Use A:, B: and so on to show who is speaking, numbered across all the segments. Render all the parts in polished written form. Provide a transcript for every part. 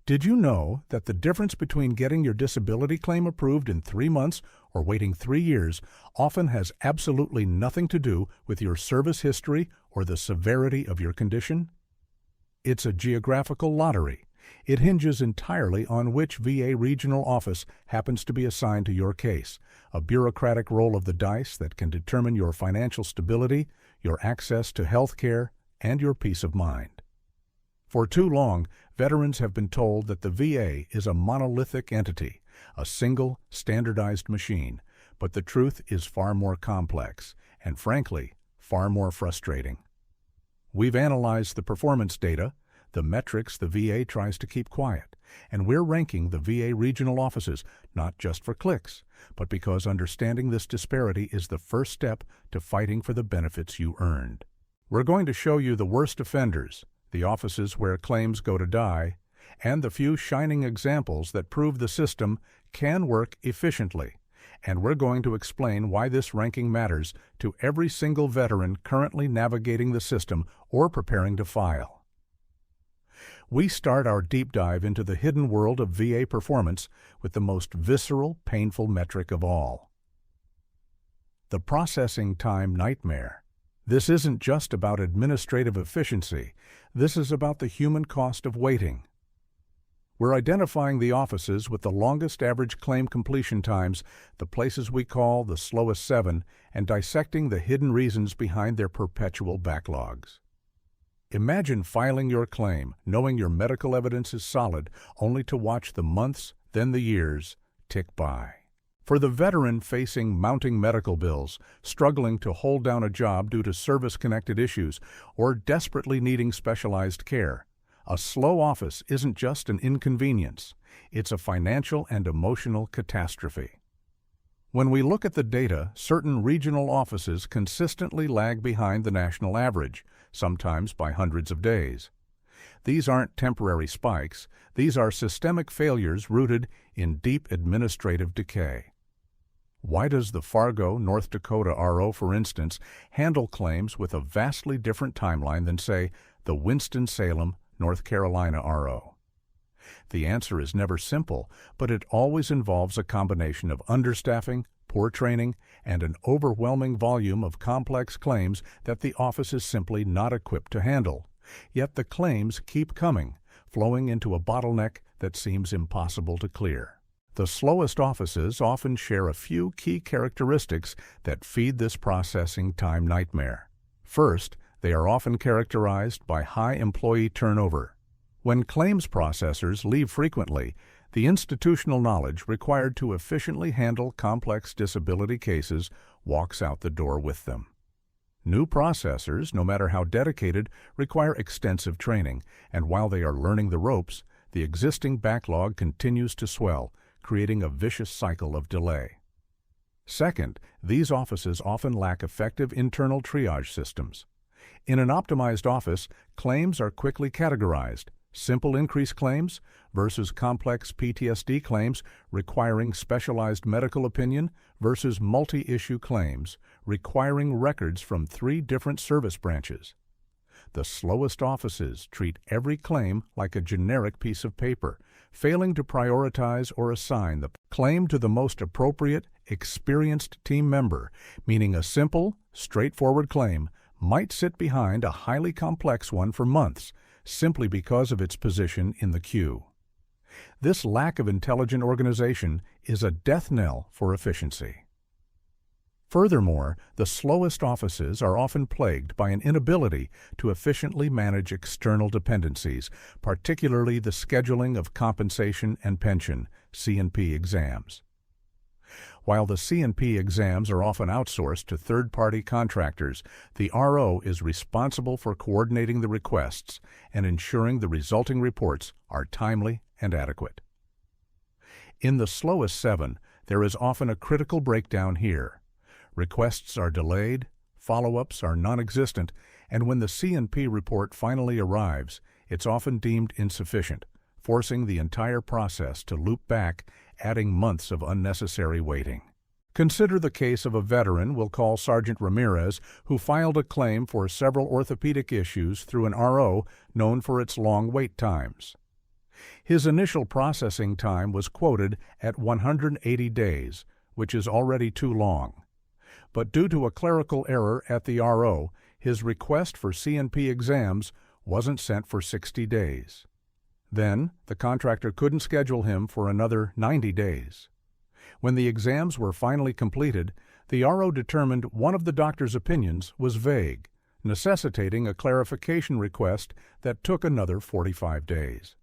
A: Did you know that the difference between getting your disability claim approved in 3 months or waiting 3 years often has absolutely nothing to do with your service history or the severity of your condition? It's a geographical lottery. It hinges entirely on which VA regional office happens to be assigned to your case, a bureaucratic roll of the dice that can determine your financial stability, your access to health care, and your peace of mind. For too long, veterans have been told that the VA is a monolithic entity, a single, standardized machine, but the truth is far more complex and, frankly, far more frustrating. We've analyzed the performance data, the metrics the VA tries to keep quiet, and we're ranking the VA regional offices not just for clicks, but because understanding this disparity is the first step to fighting for the benefits you earned. We're going to show you the worst offenders, the offices where claims go to die, and the few shining examples that prove the system can work efficiently. And we're going to explain why this ranking matters to every single veteran currently navigating the system or preparing to file. We start our deep dive into the hidden world of VA performance with the most visceral, painful metric of all: the processing time nightmare. This isn't just about administrative efficiency. This is about the human cost of waiting. We're identifying the offices with the longest average claim completion times, the places we call the slowest 7, and dissecting the hidden reasons behind their perpetual backlogs. Imagine filing your claim, knowing your medical evidence is solid, only to watch the months, then the years, tick by. For the veteran facing mounting medical bills, struggling to hold down a job due to service-connected issues, or desperately needing specialized care, a slow office isn't just an inconvenience, it's a financial and emotional catastrophe. When we look at the data, certain regional offices consistently lag behind the national average, sometimes by hundreds of days. These aren't temporary spikes, these are systemic failures rooted in deep administrative decay. Why does the Fargo, North Dakota RO, for instance, handle claims with a vastly different timeline than, say, the Winston-Salem, North Carolina RO? The answer is never simple, but it always involves a combination of understaffing, poor training, and an overwhelming volume of complex claims that the office is simply not equipped to handle. Yet the claims keep coming, flowing into a bottleneck that seems impossible to clear. The slowest offices often share a few key characteristics that feed this processing time nightmare. First, they are often characterized by high employee turnover. When claims processors leave frequently, the institutional knowledge required to efficiently handle complex disability cases walks out the door with them. New processors, no matter how dedicated, require extensive training, and while they are learning the ropes, the existing backlog continues to swell, creating a vicious cycle of delay. Second, these offices often lack effective internal triage systems. In an optimized office, claims are quickly categorized: simple increase claims versus complex PTSD claims requiring specialized medical opinion versus multi-issue claims requiring records from 3 different service branches. The slowest offices treat every claim like a generic piece of paper, failing to prioritize or assign the claim to the most appropriate, experienced team member, meaning a simple, straightforward claim might sit behind a highly complex one for months, simply because of its position in the queue. This lack of intelligent organization is a death knell for efficiency. Furthermore, the slowest offices are often plagued by an inability to efficiently manage external dependencies, particularly the scheduling of compensation and pension (C&P) exams. While the C&P exams are often outsourced to third-party contractors, the RO is responsible for coordinating the requests and ensuring the resulting reports are timely and adequate. In the slowest 7, there is often a critical breakdown here. Requests are delayed, follow-ups are non-existent, and when the C&P report finally arrives, it's often deemed insufficient, forcing the entire process to loop back, adding months of unnecessary waiting. Consider the case of a veteran we'll call Sergeant Ramirez, who filed a claim for several orthopedic issues through an RO known for its long wait times. His initial processing time was quoted at 180 days, which is already too long. But due to a clerical error at the RO, his request for C&P exams wasn't sent for 60 days. Then, the contractor couldn't schedule him for another 90 days. When the exams were finally completed, the RO determined one of the doctor's opinions was vague, necessitating a clarification request that took another 45 days.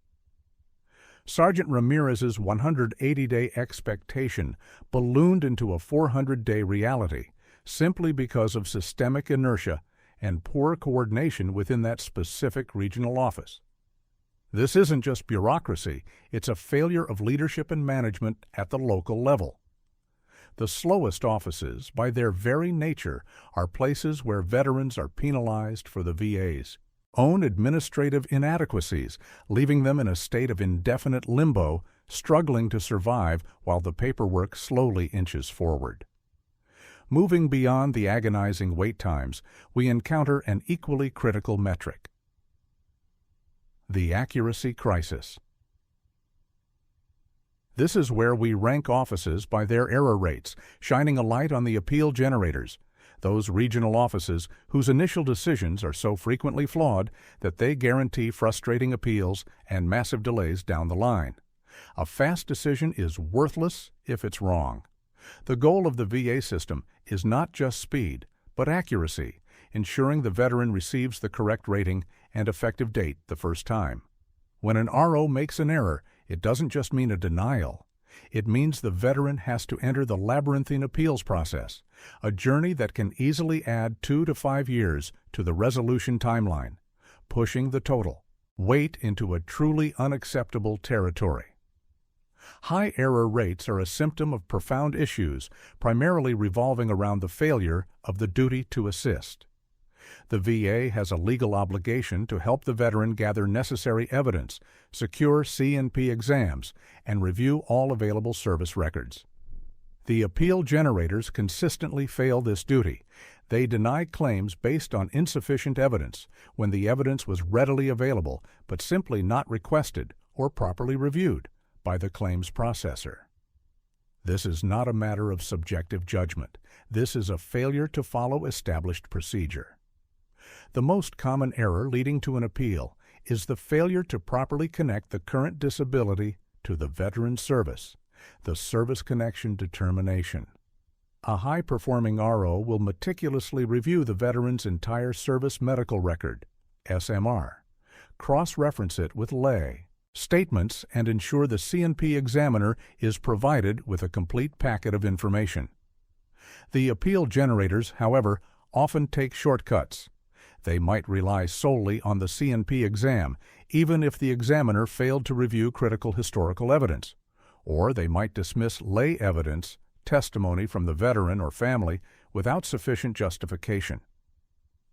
A: Sergeant Ramirez's 180-day expectation ballooned into a 400-day reality simply because of systemic inertia and poor coordination within that specific regional office. This isn't just bureaucracy, it's a failure of leadership and management at the local level. The slowest offices, by their very nature, are places where veterans are penalized for the VA's own administrative inadequacies, leaving them in a state of indefinite limbo, struggling to survive while the paperwork slowly inches forward. Moving beyond the agonizing wait times, we encounter an equally critical metric: the accuracy crisis. This is where we rank offices by their error rates, shining a light on the appeal generators, those regional offices whose initial decisions are so frequently flawed that they guarantee frustrating appeals and massive delays down the line. A fast decision is worthless if it's wrong. The goal of the VA system is not just speed, but accuracy, ensuring the veteran receives the correct rating and effective date the first time. When an RO makes an error, it doesn't just mean a denial. It means the veteran has to enter the labyrinthine appeals process, a journey that can easily add 2 to 5 years to the resolution timeline, pushing the total wait into a truly unacceptable territory. High error rates are a symptom of profound issues, primarily revolving around the failure of the duty to assist. The VA has a legal obligation to help the veteran gather necessary evidence, secure C&P exams, and review all available service records. The appeal generators consistently fail this duty. They deny claims based on insufficient evidence when the evidence was readily available but simply not requested or properly reviewed by the claims processor. This is not a matter of subjective judgment. This is a failure to follow established procedure. The most common error leading to an appeal is the failure to properly connect the current disability to the veteran's service, the service connection determination. A high-performing RO will meticulously review the veteran's entire service medical record, SMR, cross-reference it with lay statements, and ensure the C&P examiner is provided with a complete packet of information. The appeal generators, however, often take shortcuts. They might rely solely on the C&P exam, even if the examiner failed to review critical historical evidence. Or they might dismiss lay evidence, testimony from the veteran or family, without sufficient justification.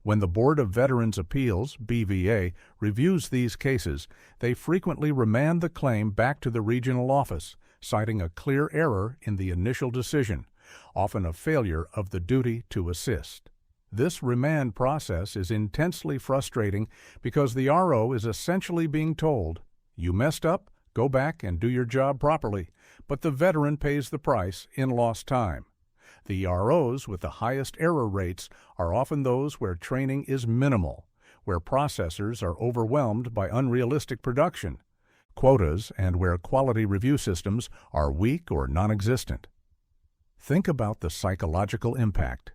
A: When the Board of Veterans' Appeals, BVA, reviews these cases, they frequently remand the claim back to the regional office, citing a clear error in the initial decision, often a failure of the duty to assist. This remand process is intensely frustrating because the RO is essentially being told, "You messed up, go back and do your job properly," but the veteran pays the price in lost time. The ROs with the highest error rates are often those where training is minimal, where processors are overwhelmed by unrealistic production, quotas, and where quality review systems are weak or non-existent. Think about the psychological impact.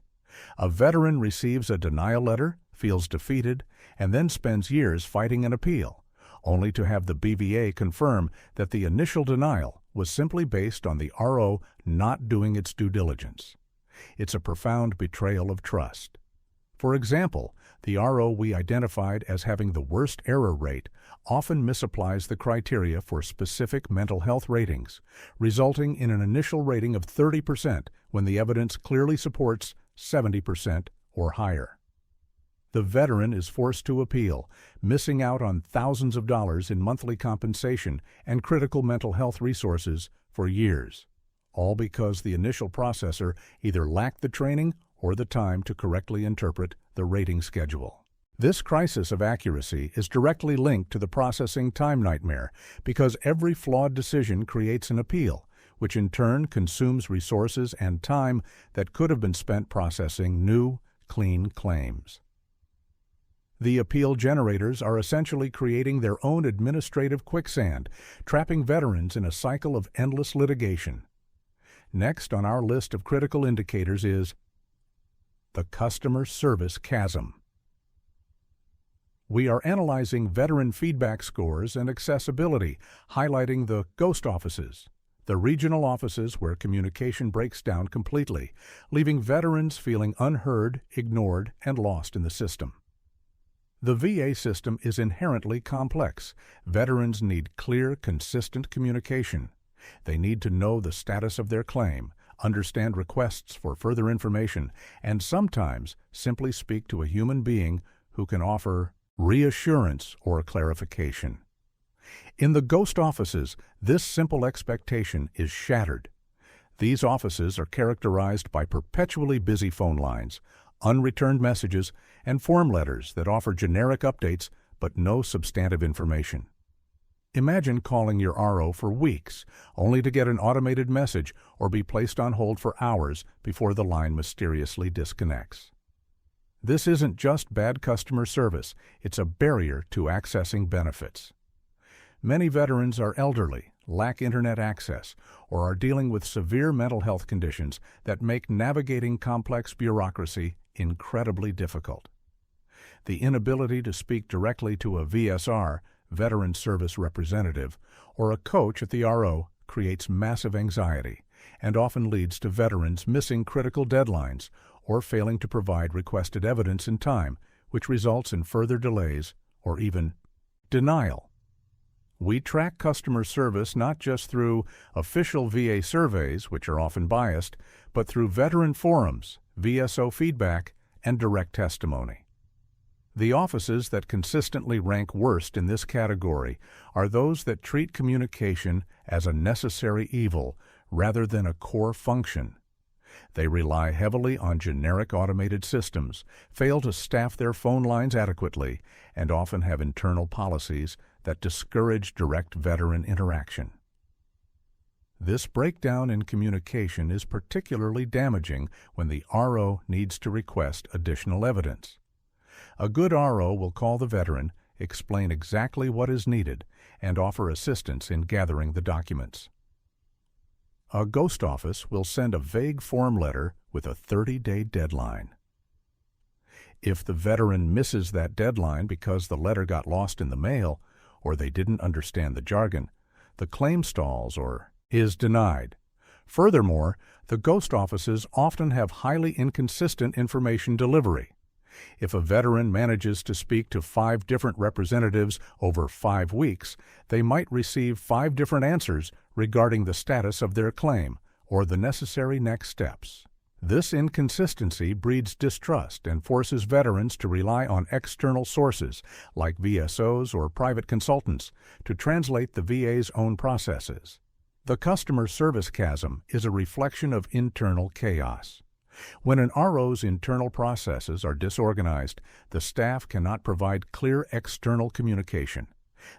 A: A veteran receives a denial letter, feels defeated, and then spends years fighting an appeal, only to have the BVA confirm that the initial denial was simply based on the RO not doing its due diligence. It's a profound betrayal of trust. For example, the RO we identified as having the worst error rate often misapplies the criteria for specific mental health ratings, resulting in an initial rating of 30% when the evidence clearly supports 70% or higher. The veteran is forced to appeal, missing out on thousands of dollars in monthly compensation and critical mental health resources for years, all because the initial processor either lacked the training or the time to correctly interpret the rating schedule. This crisis of accuracy is directly linked to the processing time nightmare because every flawed decision creates an appeal, which in turn consumes resources and time that could have been spent processing new, clean claims. The appeal generators are essentially creating their own administrative quicksand, trapping veterans in a cycle of endless litigation. Next on our list of critical indicators is the customer service chasm. We are analyzing veteran feedback scores and accessibility, highlighting the ghost offices, the regional offices where communication breaks down completely, leaving veterans feeling unheard, ignored, and lost in the system. The VA system is inherently complex. Veterans need clear, consistent communication. They need to know the status of their claim, understand requests for further information, and sometimes simply speak to a human being who can offer reassurance or clarification. In the ghost offices, this simple expectation is shattered. These offices are characterized by perpetually busy phone lines, unreturned messages, and form letters that offer generic updates but no substantive information. Imagine calling your RO for weeks, only to get an automated message or be placed on hold for hours before the line mysteriously disconnects. This isn't just bad customer service, it's a barrier to accessing benefits. Many veterans are elderly, lack internet access, or are dealing with severe mental health conditions that make navigating complex bureaucracy incredibly difficult. The inability to speak directly to a VSR, Veteran Service Representative, or a coach at the RO creates massive anxiety and often leads to veterans missing critical deadlines or failing to provide requested evidence in time, which results in further delays or even denial. We track customer service not just through official VA surveys, which are often biased, but through veteran forums, VSO feedback, and direct testimony. The offices that consistently rank worst in this category are those that treat communication as a necessary evil rather than a core function. They rely heavily on generic automated systems, fail to staff their phone lines adequately, and often have internal policies that discourage direct veteran interaction. This breakdown in communication is particularly damaging when the RO needs to request additional evidence. A good RO will call the veteran, explain exactly what is needed, and offer assistance in gathering the documents. A ghost office will send a vague form letter with a 30-day deadline. If the veteran misses that deadline because the letter got lost in the mail or they didn't understand the jargon, the claim stalls or is denied. Furthermore, the ghost offices often have highly inconsistent information delivery. If a veteran manages to speak to 5 different representatives over 5 weeks, they might receive 5 different answers regarding the status of their claim or the necessary next steps. This inconsistency breeds distrust and forces veterans to rely on external sources, like VSOs or private consultants, to translate the VA's own processes. The customer service chasm is a reflection of internal chaos. When an RO's internal processes are disorganized, the staff cannot provide clear external communication.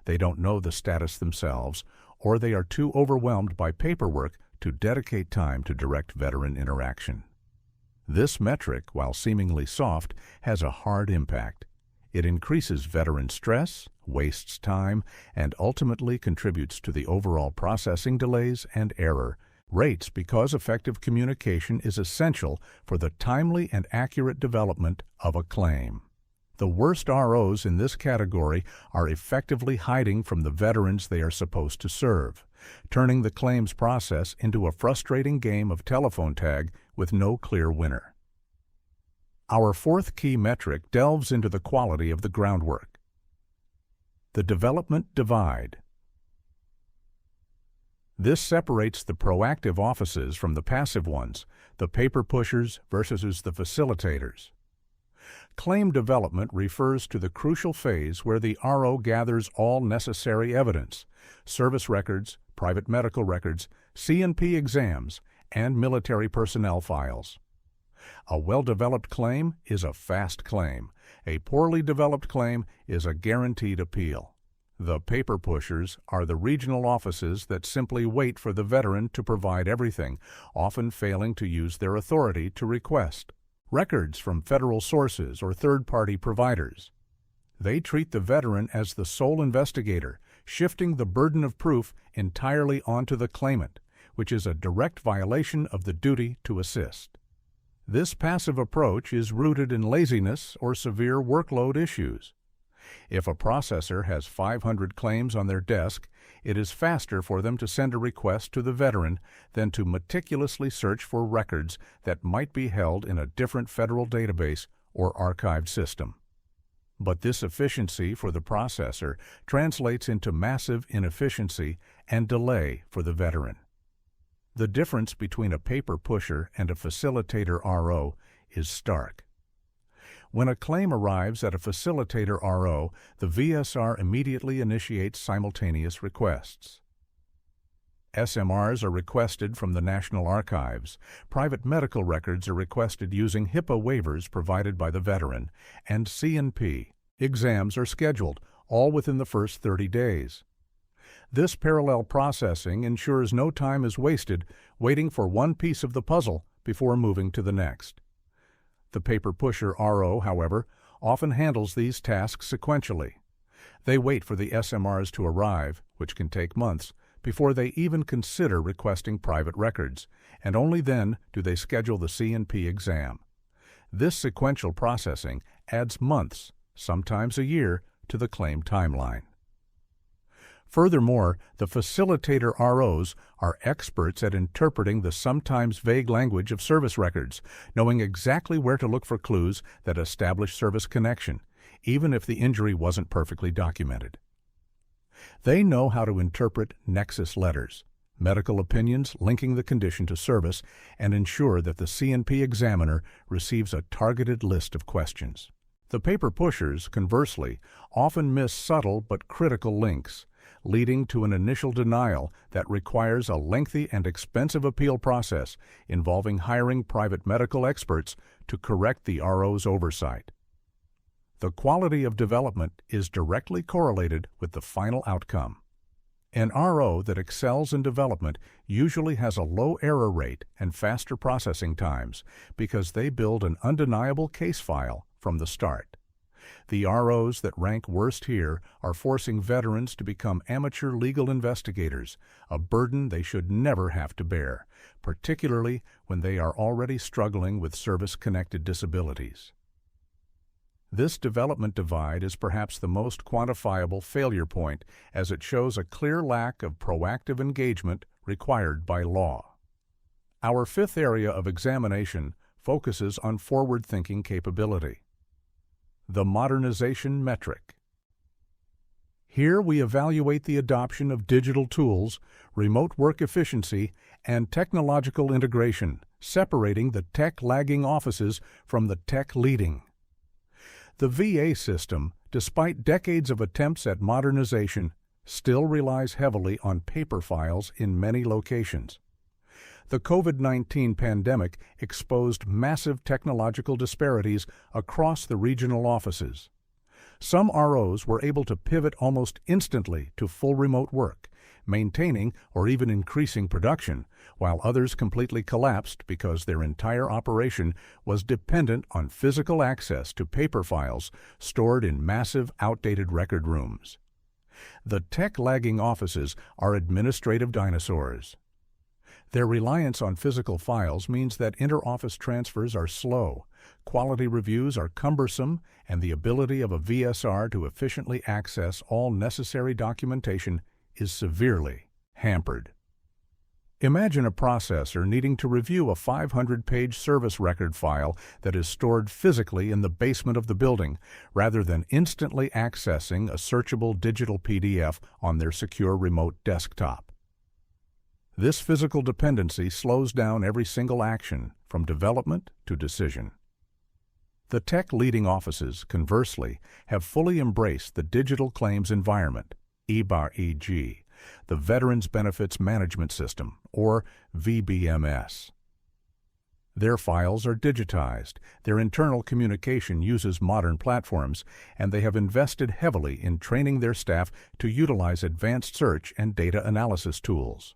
A: They don't know the status themselves, or they are too overwhelmed by paperwork to dedicate time to direct veteran interaction. This metric, while seemingly soft, has a hard impact. It increases veteran stress, wastes time, and ultimately contributes to the overall processing delays and error rates because effective communication is essential for the timely and accurate development of a claim. The worst ROs in this category are effectively hiding from the veterans they are supposed to serve, turning the claims process into a frustrating game of telephone tag with no clear winner. Our fourth key metric delves into the quality of the groundwork. The development divide. This separates the proactive offices from the passive ones, the paper pushers versus the facilitators. Claim development refers to the crucial phase where the RO gathers all necessary evidence, service records, private medical records, C&P exams, and military personnel files. A well-developed claim is a fast claim, A poorly developed claim is a guaranteed appeal. The paper pushers are the regional offices that simply wait for the veteran to provide everything, often failing to use their authority to request records from federal sources or third-party providers. They treat the veteran as the sole investigator, shifting the burden of proof entirely onto the claimant, which is a direct violation of the duty to assist. This passive approach is rooted in laziness or severe workload issues. If a processor has 500 claims on their desk, it is faster for them to send a request to the veteran than to meticulously search for records that might be held in a different federal database or archived system. But this efficiency for the processor translates into massive inefficiency and delay for the veteran. The difference between a paper pusher and a facilitator RO is stark. When a claim arrives at a facilitator RO, the VSR immediately initiates simultaneous requests. SMRs are requested from the National Archives, private medical records are requested using HIPAA waivers provided by the veteran, and C&P exams are scheduled, all within the first 30 days. This parallel processing ensures no time is wasted waiting for one piece of the puzzle before moving to the next. The paper pusher RO, however, often handles these tasks sequentially. They wait for the SMRs to arrive, which can take months, before they even consider requesting private records, and only then do they schedule the C&P exam. This sequential processing adds months, sometimes a year, to the claim timeline. Furthermore, the facilitator ROs are experts at interpreting the sometimes vague language of service records, knowing exactly where to look for clues that establish service connection, even if the injury wasn't perfectly documented. They know how to interpret nexus letters, medical opinions linking the condition to service, and ensure that the C&P examiner receives a targeted list of questions. The paper pushers, conversely, often miss subtle but critical links, leading to an initial denial that requires a lengthy and expensive appeal process involving hiring private medical experts to correct the RO's oversight. The quality of development is directly correlated with the final outcome. An RO that excels in development usually has a low error rate and faster processing times because they build an undeniable case file from the start. The ROs that rank worst here are forcing veterans to become amateur legal investigators, a burden they should never have to bear, particularly when they are already struggling with service-connected disabilities. This development divide is perhaps the most quantifiable failure point, as it shows a clear lack of proactive engagement required by law. Our fifth area of examination focuses on forward-thinking capability. The modernization metric. Here we evaluate the adoption of digital tools, remote work efficiency, and technological integration, separating the tech-lagging offices from the tech-leading. The VA system, despite decades of attempts at modernization, still relies heavily on paper files in many locations. The COVID-19 pandemic exposed massive technological disparities across the regional offices. Some ROs were able to pivot almost instantly to full remote work, maintaining or even increasing production, while others completely collapsed because their entire operation was dependent on physical access to paper files stored in massive, outdated record rooms. The tech-lagging offices are administrative dinosaurs. Their reliance on physical files means that inter-office transfers are slow, quality reviews are cumbersome, and the ability of a VSR to efficiently access all necessary documentation is severely hampered. Imagine a processor needing to review a 500-page service record file that is stored physically in the basement of the building, rather than instantly accessing a searchable digital PDF on their secure remote desktop. This physical dependency slows down every single action, from development to decision. The tech-leading offices, conversely, have fully embraced the digital claims environment, EBAR-EG, the Veterans Benefits Management System, or VBMS. Their files are digitized, their internal communication uses modern platforms, and they have invested heavily in training their staff to utilize advanced search and data analysis tools.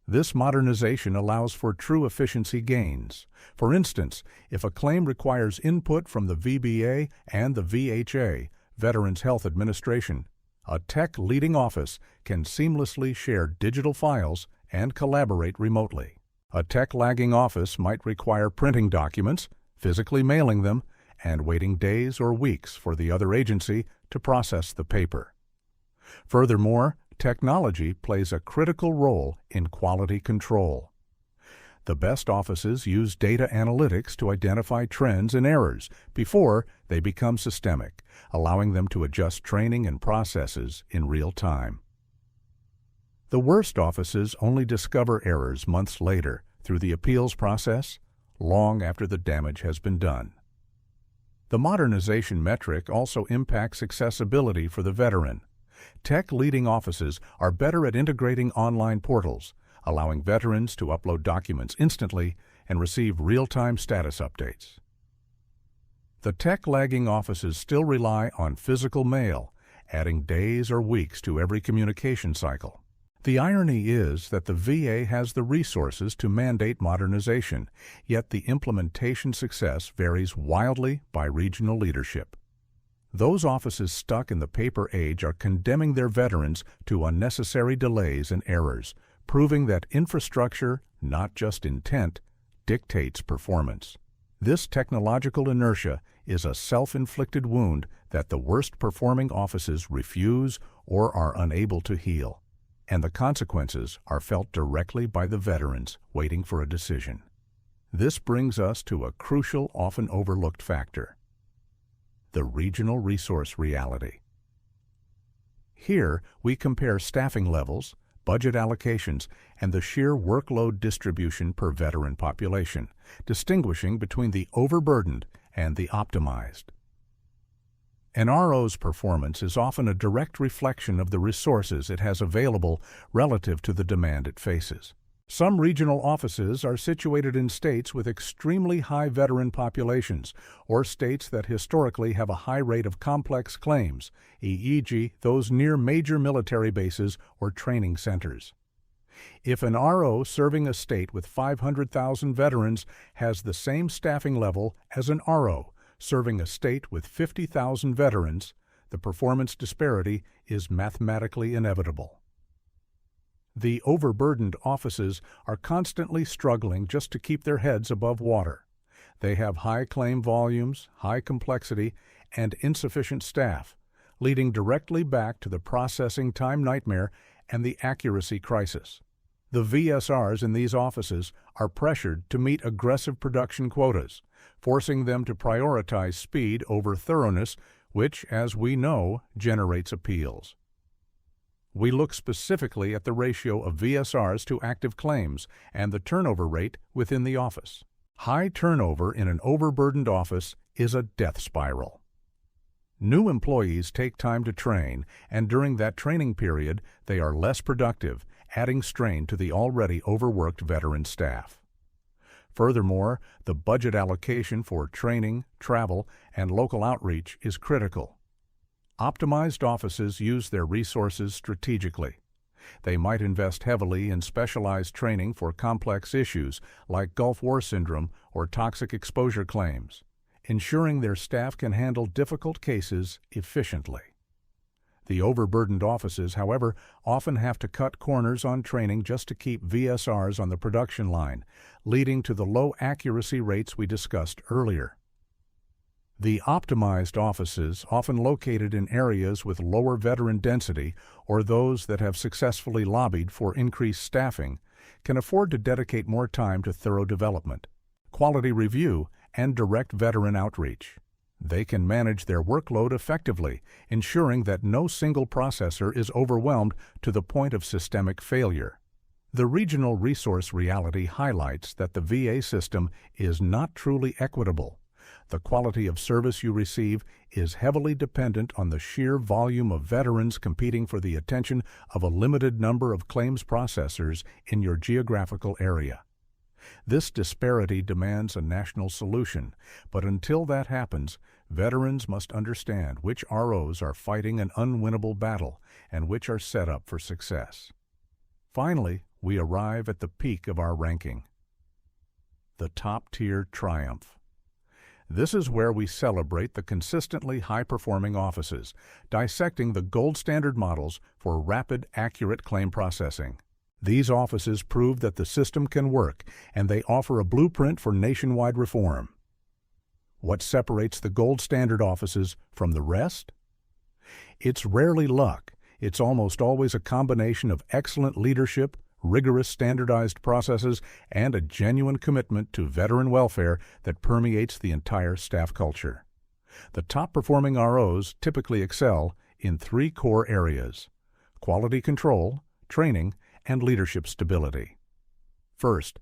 A: This modernization allows for true efficiency gains. For instance, if a claim requires input from the VBA and the VHA, Veterans Health Administration, a tech-leading office can seamlessly share digital files and collaborate remotely. A tech-lagging office might require printing documents, physically mailing them, and waiting days or weeks for the other agency to process the paper. Furthermore, technology plays a critical role in quality control. The best offices use data analytics to identify trends and errors before they become systemic, allowing them to adjust training and processes in real time. The worst offices only discover errors months later through the appeals process, long after the damage has been done. The modernization metric also impacts accessibility for the veteran. Tech-leading offices are better at integrating online portals, allowing veterans to upload documents instantly and receive real-time status updates. The tech-lagging offices still rely on physical mail, adding days or weeks to every communication cycle. The irony is that the VA has the resources to mandate modernization, yet the implementation success varies wildly by regional leadership. Those offices stuck in the paper age are condemning their veterans to unnecessary delays and errors, proving that infrastructure, not just intent, dictates performance. This technological inertia is a self-inflicted wound that the worst-performing offices refuse or are unable to heal, and the consequences are felt directly by the veterans waiting for a decision. This brings us to a crucial, often overlooked factor: the regional resource reality. Here, we compare staffing levels, budget allocations, and the sheer workload distribution per veteran population, distinguishing between the overburdened and the optimized. An RO's performance is often a direct reflection of the resources it has available relative to the demand it faces. Some regional offices are situated in states with extremely high veteran populations, or states that historically have a high rate of complex claims, e.g., those near major military bases or training centers. If an RO serving a state with 500,000 veterans has the same staffing level as an RO serving a state with 50,000 veterans, the performance disparity is mathematically inevitable. The overburdened offices are constantly struggling just to keep their heads above water. They have high claim volumes, high complexity, and insufficient staff, leading directly back to the processing time nightmare and the accuracy crisis. The VSRs in these offices are pressured to meet aggressive production quotas, forcing them to prioritize speed over thoroughness, which, as we know, generates appeals. We look specifically at the ratio of VSRs to active claims and the turnover rate within the office. High turnover in an overburdened office is a death spiral. New employees take time to train, and during that training period, they are less productive, adding strain to the already overworked veteran staff. Furthermore, the budget allocation for training, travel, and local outreach is critical. Optimized offices use their resources strategically. They might invest heavily in specialized training for complex issues like Gulf War syndrome or toxic exposure claims, ensuring their staff can handle difficult cases efficiently. The overburdened offices, however, often have to cut corners on training just to keep VSRs on the production line, leading to the low accuracy rates we discussed earlier. The optimized offices, often located in areas with lower veteran density or those that have successfully lobbied for increased staffing, can afford to dedicate more time to thorough development, quality review, and direct veteran outreach. They can manage their workload effectively, ensuring that no single processor is overwhelmed to the point of systemic failure. The regional resource reality highlights that the VA system is not truly equitable. The quality of service you receive is heavily dependent on the sheer volume of veterans competing for the attention of a limited number of claims processors in your geographical area. This disparity demands a national solution, but until that happens, veterans must understand which ROs are fighting an unwinnable battle and which are set up for success. Finally, we arrive at the peak of our ranking, the top-tier triumph. This is where we celebrate the consistently high-performing offices, dissecting the gold standard models for rapid, accurate claim processing. These offices prove that the system can work, and they offer a blueprint for nationwide reform. What separates the gold standard offices from the rest? It's rarely luck. It's almost always a combination of excellent leadership, rigorous standardized processes, and a genuine commitment to veteran welfare that permeates the entire staff culture. The top-performing ROs typically excel in three core areas: quality control, training, and leadership stability. First,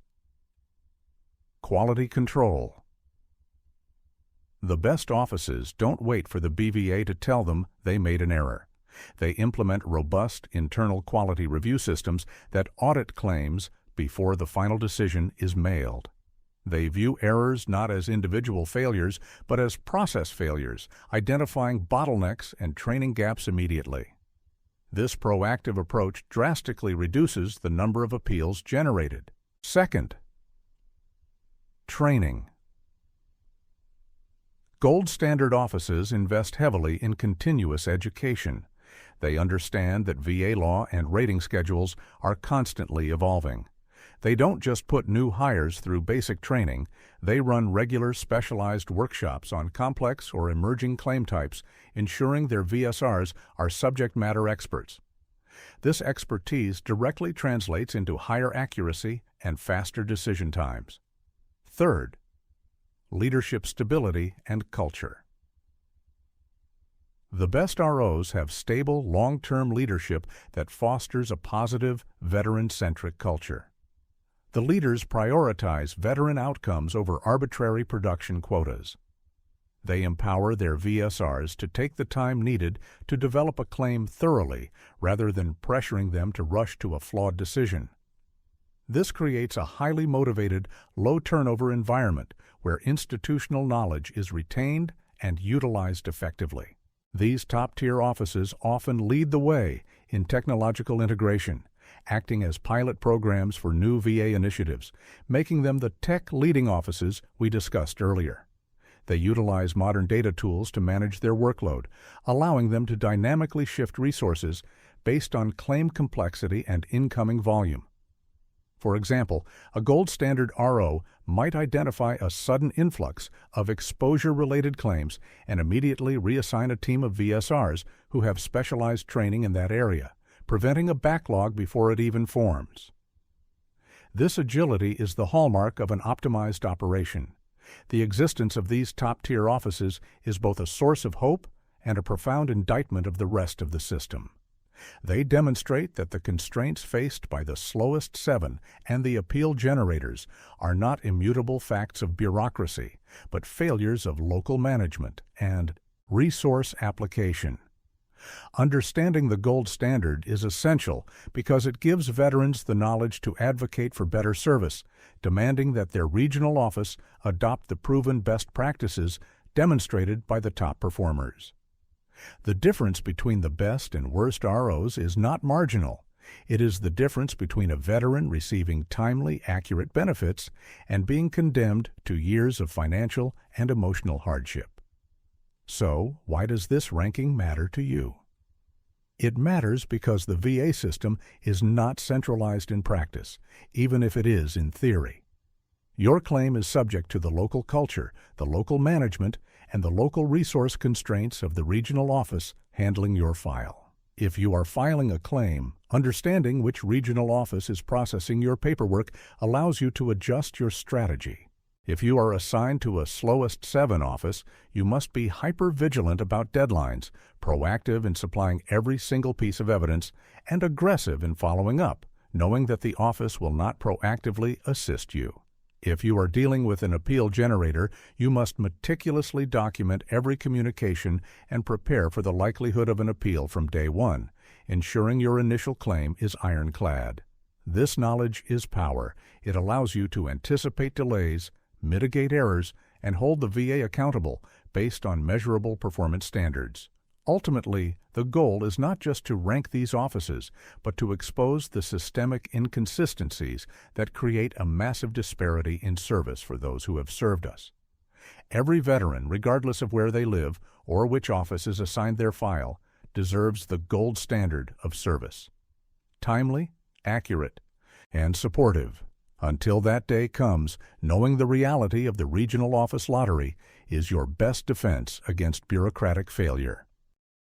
A: quality control. The best offices don't wait for the BVA to tell them they made an error. They implement robust internal quality review systems that audit claims before the final decision is mailed. They view errors not as individual failures, but as process failures, identifying bottlenecks and training gaps immediately. This proactive approach drastically reduces the number of appeals generated. Second, training. Gold standard offices invest heavily in continuous education. They understand that VA law and rating schedules are constantly evolving. They don't just put new hires through basic training, they run regular specialized workshops on complex or emerging claim types, ensuring their VSRs are subject matter experts. This expertise directly translates into higher accuracy and faster decision times. Third, leadership stability and culture. The best ROs have stable, long-term leadership that fosters a positive, veteran-centric culture. The leaders prioritize veteran outcomes over arbitrary production quotas. They empower their VSRs to take the time needed to develop a claim thoroughly rather than pressuring them to rush to a flawed decision. This creates a highly motivated, low-turnover environment where institutional knowledge is retained and utilized effectively. These top-tier offices often lead the way in technological integration, acting as pilot programs for new VA initiatives, making them the tech-leading offices we discussed earlier. They utilize modern data tools to manage their workload, allowing them to dynamically shift resources based on claim complexity and incoming volume. For example, a gold standard RO might identify a sudden influx of exposure-related claims and immediately reassign a team of VSRs who have specialized training in that area, preventing a backlog before it even forms. This agility is the hallmark of an optimized operation. The existence of these top-tier offices is both a source of hope and a profound indictment of the rest of the system. They demonstrate that the constraints faced by the slowest seven and the appeal generators are not immutable facts of bureaucracy, but failures of local management and resource application. Understanding the gold standard is essential because it gives veterans the knowledge to advocate for better service, demanding that their regional office adopt the proven best practices demonstrated by the top performers. The difference between the best and worst ROs is not marginal. It is the difference between a veteran receiving timely, accurate benefits and being condemned to years of financial and emotional hardship. So, why does this ranking matter to you? It matters because the VA system is not centralized in practice, even if it is in theory. Your claim is subject to the local culture, the local management, and the local resource constraints of the regional office handling your file. If you are filing a claim, understanding which regional office is processing your paperwork allows you to adjust your strategy. If you are assigned to a slowest seven office, you must be hyper-vigilant about deadlines, proactive in supplying every single piece of evidence, and aggressive in following up, knowing that the office will not proactively assist you. If you are dealing with an appeal generator, you must meticulously document every communication and prepare for the likelihood of an appeal from day one, ensuring your initial claim is ironclad. This knowledge is power. It allows you to anticipate delays, mitigate errors, and hold the VA accountable based on measurable performance standards. Ultimately, the goal is not just to rank these offices, but to expose the systemic inconsistencies that create a massive disparity in service for those who have served us. Every veteran, regardless of where they live or which office is assigned their file, deserves the gold standard of service. Timely, accurate, and supportive. Until that day comes, knowing the reality of the regional office lottery is your best defense against bureaucratic failure.